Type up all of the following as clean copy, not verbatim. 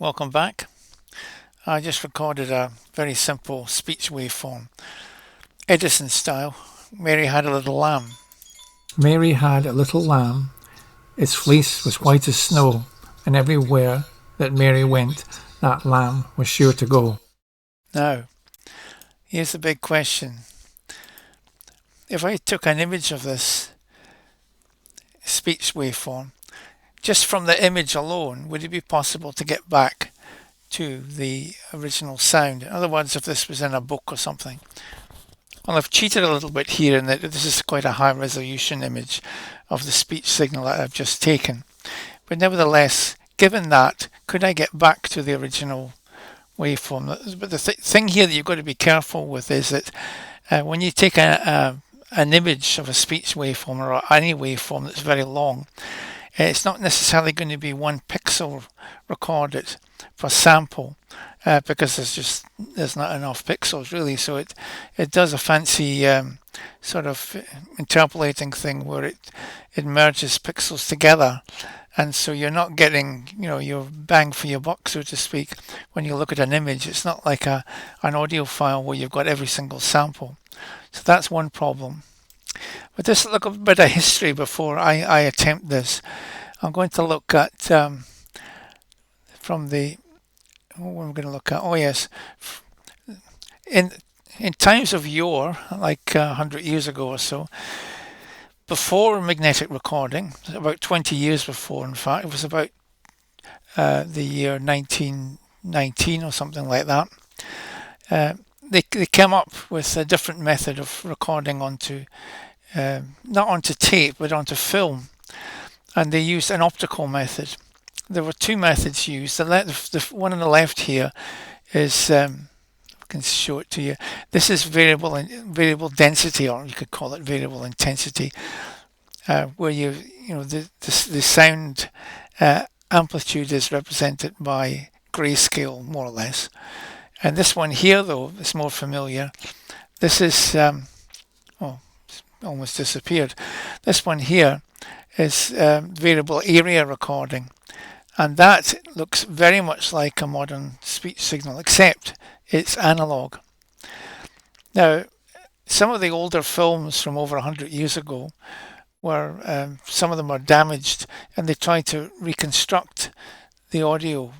Welcome back. I just recorded a very simple speech waveform, Edison style. Mary had a little lamb. Mary had a little lamb. Its fleece was white as snow, and everywhere that Mary went, that lamb was sure to go. Now, here's the big question. If I took an image of this speech waveform, just from the image alone, would it be possible to get back to the original sound? In other words, if this was in a book or something. Well, I've cheated a little bit here in that this is quite a high resolution image of the speech signal that I've just taken. But nevertheless, given that, could I get back to the original waveform? But the thing here that you've got to be careful with is that when you take an image of a speech waveform or any waveform that's very long, it's not necessarily going to be 1 pixel recorded per sample because there's not enough pixels really. So it does a fancy sort of interpolating thing where it merges pixels together, and so you're not getting your bang for your buck, so to speak. When you look at an image, it's not like an audio file where you've got every single sample. So that's one problem. But just look a bit of history before I attempt this. I'm going to look at from the what am I going to look at? Oh yes, in times of yore, like 100 years ago or so, before magnetic recording, about 20 years before, in fact, it was about the year 1919 or something like that. They came up with a different method of recording onto not onto tape but onto film, and they used an optical method. There were two methods used. The one on the left here is I can show it to you. This is variable density, or you could call it variable intensity, where the sound amplitude is represented by grayscale, more or less. And this one here, though, is more familiar. This is almost disappeared. This one here is variable area recording, and that looks very much like a modern speech signal, except it's analog. Now, some of the older films from over 100 years ago were some of them are damaged, and they tried to reconstruct the audio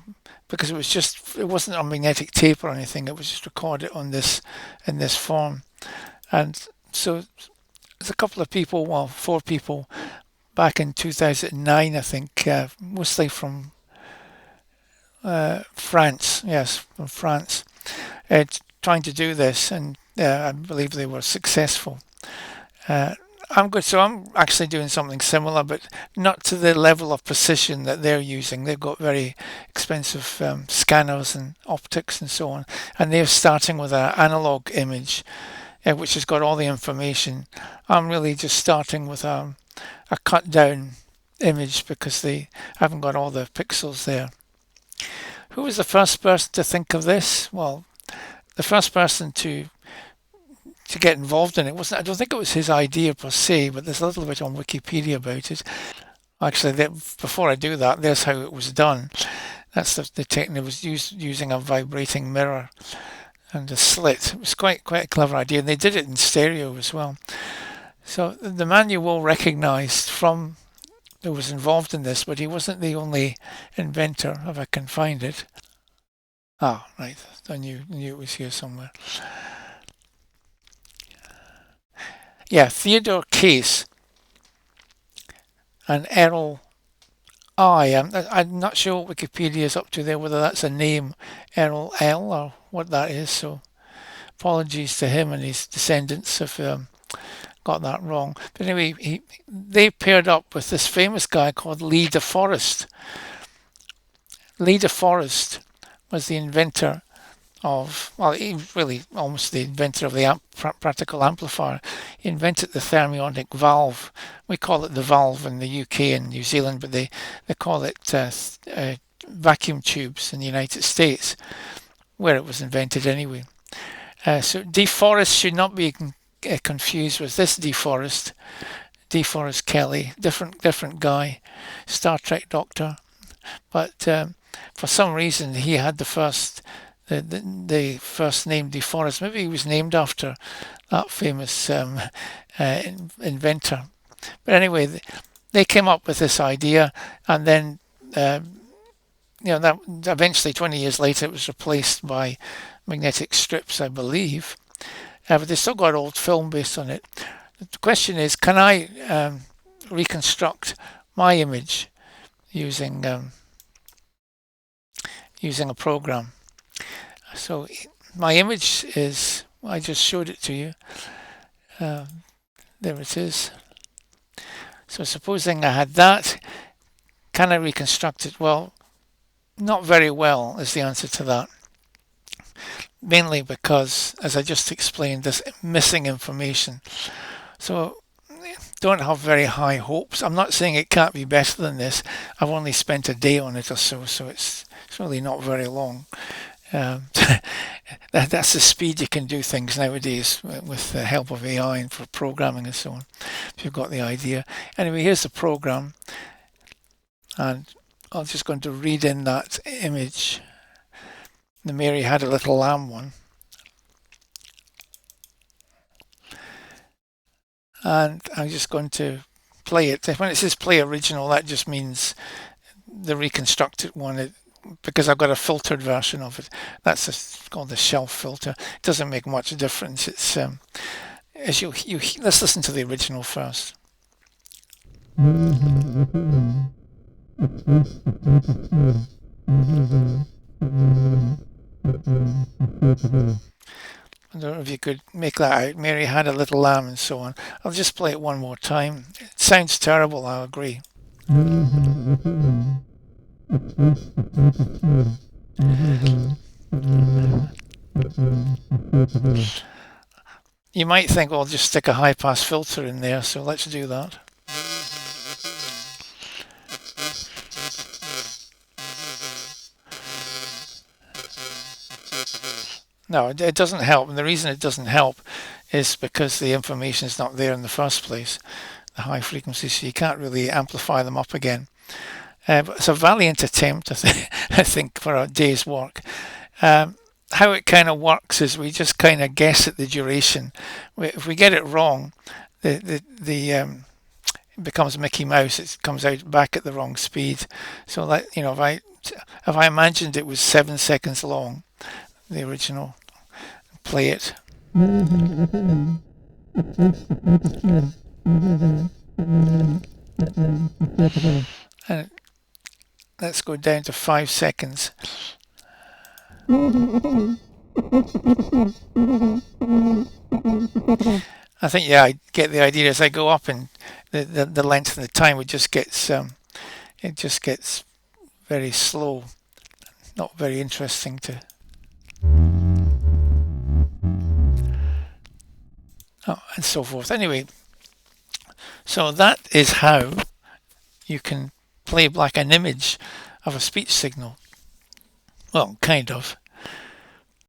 because it wasn't on magnetic tape or anything. It was just recorded on this in this form, and so there's a couple of people, well, 4 people, back in 2009, I think, mostly from France. Yes, from France, trying to do this, and I believe they were successful. I'm actually doing something similar, but not to the level of precision that they're using. They've got very expensive scanners and optics and so on, and they're starting with an analog image, which has got all the information. I'm really just starting with a cut down image because they haven't got all the pixels there. Who was the first person to think of this? Well, the first person to get involved in it wasn't. I don't think it was his idea per se, but there's a little bit on Wikipedia about it. Actually, before I do that, there's how it was done. That's the technique. It was using a vibrating mirror and a slit. It was quite a clever idea, and they did it in stereo as well. So the man you will recognise from who was involved in this, but he wasn't the only inventor, if I can find it. Ah, right. I knew it was here somewhere. Yeah, Theodore Case and Errol I. I'm not sure what Wikipedia is up to there, whether that's a name, Errol L, or what that is. So apologies to him and his descendants if got that wrong. But anyway, they paired up with this famous guy called Lee De Forest. Lee De Forest was the inventor of, well, he was really almost the inventor of the practical amplifier. He invented the thermionic valve. We call it the valve in the UK and New Zealand, but they call it vacuum tubes in the United States, where it was invented anyway. So De Forest should not be confused with this DeForest Kelly, different guy, Star Trek doctor. but for some reason he had the first name DeForest. Maybe he was named after that famous inventor. But anyway, they came up with this idea, and then that eventually 20 years later it was replaced by magnetic strips, I believe. But they still got old film based on it. The question is, can I reconstruct my image using a program? So my image is, I just showed it to you. There it is. So supposing I had that, can I reconstruct it? Well, not very well is the answer to that. Mainly because, as I just explained, there's missing information. So don't have very high hopes. I'm not saying it can't be better than this. I've only spent a day on it or so, so it's really not very long. That's the speed you can do things nowadays with the help of AI and for programming and so on, if you've got the idea. Anyway, here's the program, and I'm just going to read in that image, the Mary Had a Little Lamb one. And I'm just going to play it. When it says play original, that just means the reconstructed one, because I've got a filtered version of it. That's called the shelf filter. It doesn't make much difference. It's as let's listen to the original first. I don't know if you could make that out. Mary had a little lamb and so on. I'll just play it one more time. It sounds terrible, I agree. You might think, well, I'll just stick a high pass filter in there, so let's do that. No, it doesn't help, and the reason it doesn't help is because the information is not there in the first place, the high frequencies, so you can't really amplify them up again. But it's a valiant attempt, I think, for a day's work. How it kind of works is we just kind of guess at the duration. If we get it wrong, it becomes Mickey Mouse. It comes out back at the wrong speed. So that, if I imagined it was 7 seconds long, the original, play it. And let's go down to 5 seconds. I think, yeah, I get the idea. As I go up, and the length of the time, it just gets very slow, not very interesting to. And so forth. Anyway, so that is how you can play back an image of a speech signal. Well, kind of.